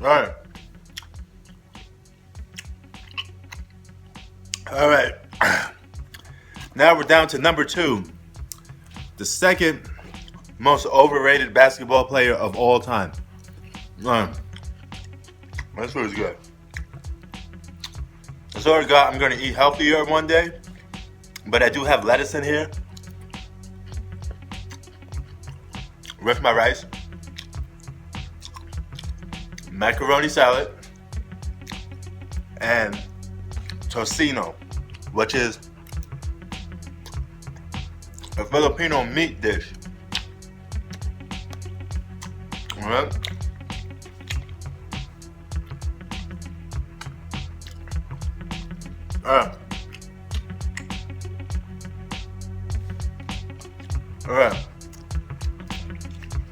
All right. All right. Now we're down to number two, the second most overrated basketball player of all time. Uh, this was good. So I got I'm gonna eat healthier one day, but I do have lettuce in here with my rice, macaroni salad, and tocino, which is a Filipino meat dish. All right. All right.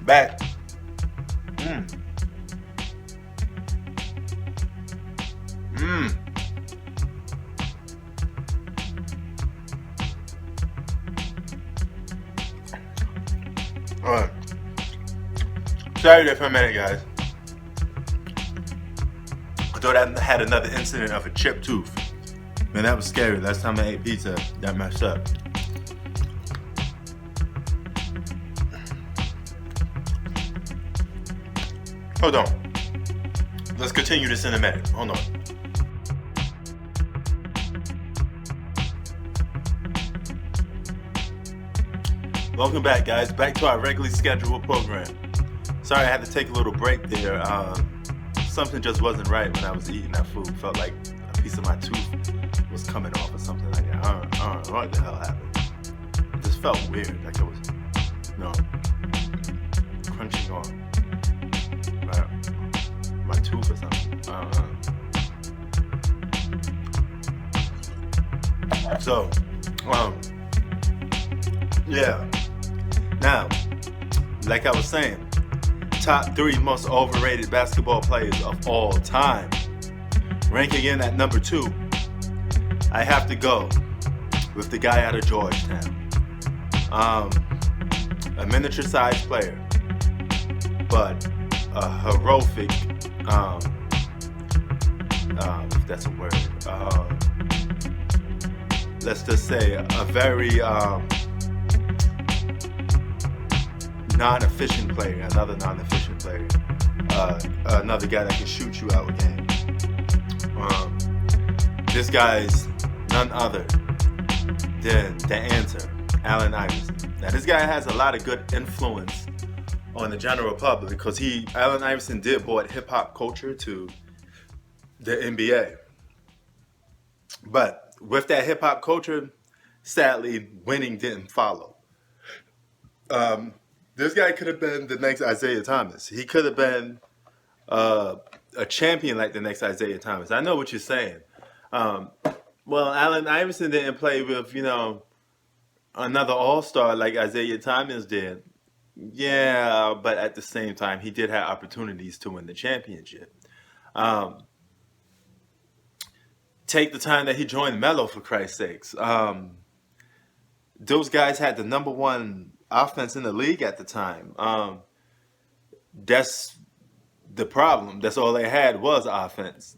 Back. Mmm. Mmm. All right. Sorry there for a minute, guys. I thought I had another incident of a chipped tooth. Man, that was scary. Last time I ate pizza, that messed up. Hold on. Let's continue this in a minute. Hold on. Welcome back, guys. Back to our regularly scheduled program. Sorry, I had to take a little break there. Something just wasn't right when I was eating that food. Felt like a piece of my tooth was coming off or something like that. I don't know what the hell happened. It just felt weird, like it was, crunching on my tooth or something. I don't know. So, yeah. Now, like I was saying, top three most overrated basketball players of all time. Ranking in at number two, I have to go with the guy out of Georgetown. A miniature-sized player, but a heroic, if that's a word, let's just say a very non-efficient player, another non-efficient player, another guy that can shoot you out of game. This guy's none other than the answer, Allen Iverson. Now, this guy has a lot of good influence on the general public because Allen Iverson did brought hip-hop culture to the NBA. But with that hip-hop culture, sadly, winning didn't follow. This guy could have been the next Isaiah Thomas. He could have been a champion like the next Isaiah Thomas. I know what you're saying. Well, Allen Iverson didn't play with, another all-star like Isaiah Thomas did. Yeah, but at the same time, he did have opportunities to win the championship. Um, Take the time that he joined Melo, for Christ's sakes. Those guys had the number one offense in the league at the time. That's the problem. That's all they had was offense.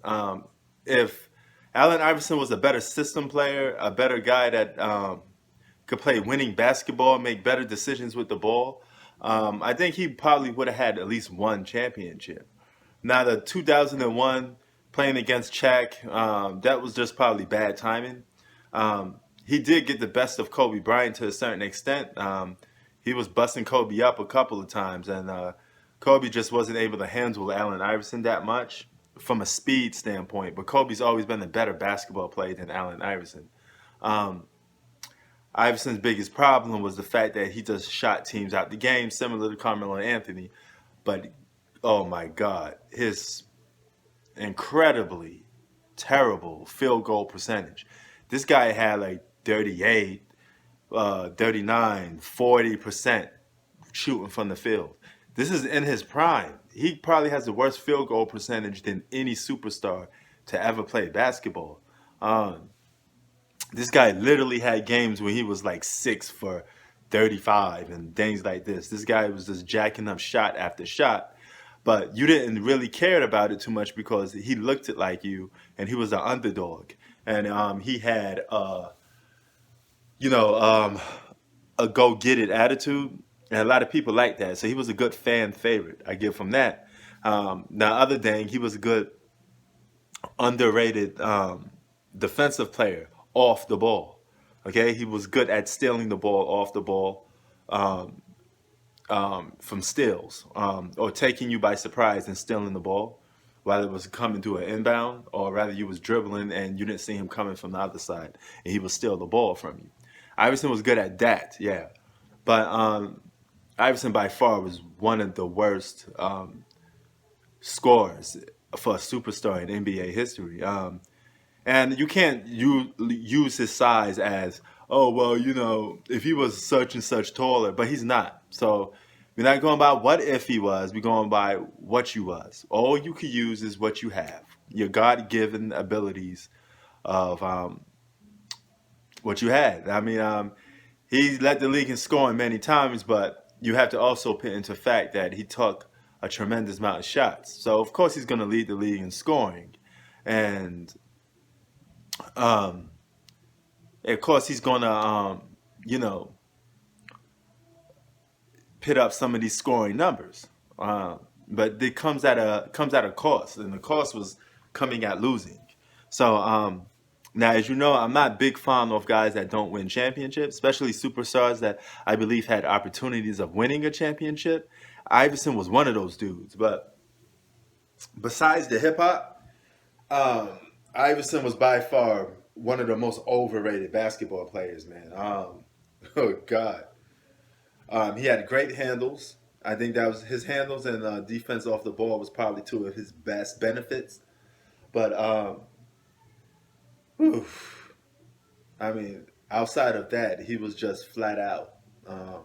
If Allen Iverson was a better system player, a better guy that could play winning basketball, make better decisions with the ball, I think he probably would have had at least one championship. Now, the 2001 playing against Shaq, that was just probably bad timing. He did get the best of Kobe Bryant to a certain extent. He was busting Kobe up a couple of times, and Kobe just wasn't able to handle Allen Iverson that much from a speed standpoint. But Kobe's always been a better basketball player than Allen Iverson. Um, Iverson's biggest problem was the fact that he just shot teams out the game, similar to Carmelo Anthony. But oh my God, his incredibly terrible field goal percentage. This guy had like 38, 39, 40% shooting from the field. This is in his prime. He probably has the worst field goal percentage than any superstar to ever play basketball. Um, this guy literally had games where he was like 6 for 35 and things like this. This guy was just jacking up shot after shot. but you didn't really care about it too much because he looked it like you, and he was an underdog, and he had you know, a go get it attitude, and a lot of people like that. So he was a good fan favorite. I give him that. Now, other thing, he was a good underrated defensive player off the ball. Okay, he was good at stealing the ball off the ball from steals or taking you by surprise and stealing the ball, whether it was coming to an inbound or rather you was dribbling and you didn't see him coming from the other side and he would steal the ball from you. Iverson was good at that, yeah, but Iverson by far was one of the worst scorers for a superstar in NBA history. And you can't use his size as, oh, well, if he was such and such taller, but he's not. So we're not going by what if he was, we're going by what you was. All you can use is what you have, your God-given abilities of what you had. I mean, he led the league in scoring many times, but you have to also put into fact that he took a tremendous amount of shots. So, of course, he's going to lead the league in scoring. And of course, he's gonna, pit up some of these scoring numbers. But it comes at a cost, and the cost was coming at losing. So now, as you know, I'm not a big fan of guys that don't win championships, especially superstars that I believe had opportunities of winning a championship. Iverson was one of those dudes. But besides the hip hop, um, Iverson was by far one of the most overrated basketball players, man. Oh God, he had great handles. I think that was his handles and defense off the ball was probably two of his best benefits. But oof, I mean, outside of that, he was just flat out, um,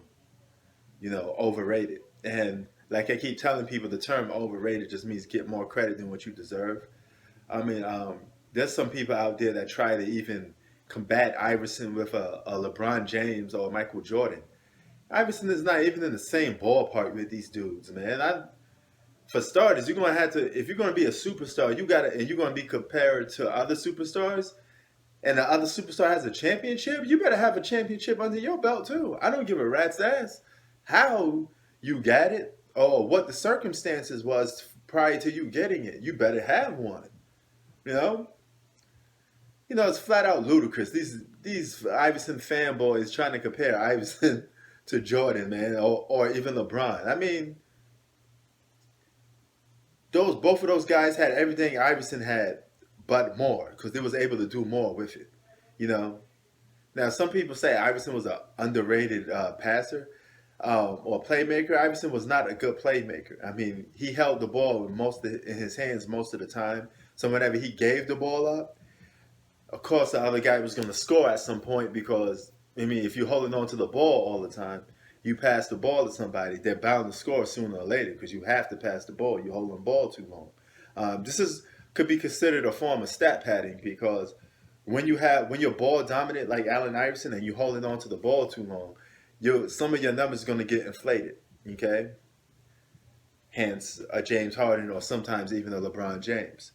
overrated. And like I keep telling people, the term overrated just means get more credit than what you deserve. I mean, there's some people out there that try to even combat Iverson with a LeBron James or Michael Jordan. Iverson is not even in the same ballpark with these dudes, man. For starters, you're gonna have to if you're gonna be a superstar, and you're gonna be compared to other superstars, and the other superstar has a championship. You better have a championship under your belt too. I don't give a rat's ass how you got it or what the circumstances was prior to you getting it. You better have one. You know, it's flat out ludicrous. These Iverson fanboys trying to compare Iverson to Jordan, man, or even LeBron. I mean, those both of those guys had everything Iverson had, but more, because they was able to do more with it. You know. Now, some people say Iverson was an underrated passer or playmaker. Iverson was not a good playmaker. I mean, he held the ball in his hands most of the time. So whenever he gave the ball up, of course, the other guy was going to score at some point because, I mean, if you're holding on to the ball all the time, you pass the ball to somebody, they're bound to score sooner or later because you have to pass the ball. You're holding the ball too long. This could be considered a form of stat padding because when you're ball dominant like Allen Iverson and you're holding on to the ball too long, some of your numbers are going to get inflated. Okay, hence a James Harden or sometimes even a LeBron James.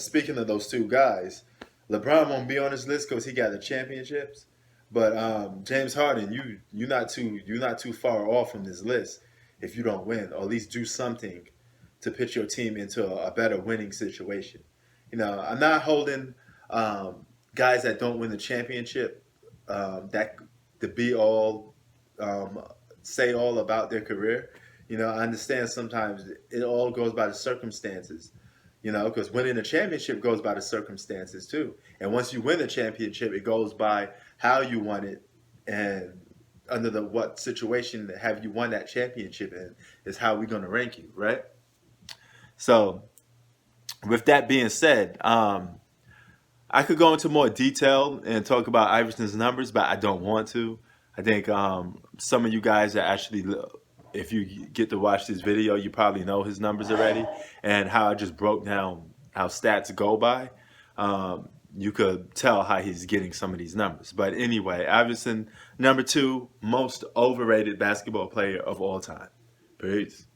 Speaking of those two guys, LeBron won't be on this list because he got the championships. But James Harden, you're not too far off from this list if you don't win, or at least do something to put your team into a better winning situation. I'm not holding guys that don't win the championship that to be all say all about their career. I understand sometimes it all goes by the circumstances. Because winning a championship goes by the circumstances too. And once you win the championship, it goes by how you won it and under what situation have you won that championship in is how we're going to rank you, right? So, with that being said, I could go into more detail and talk about Iverson's numbers, but I don't want to. I think some of you guys are actually, if you get to watch this video, you probably know his numbers already and how I just broke down how stats go by. You could tell how he's getting some of these numbers. But anyway, Iverson, number 2, most overrated basketball player of all time. Peace.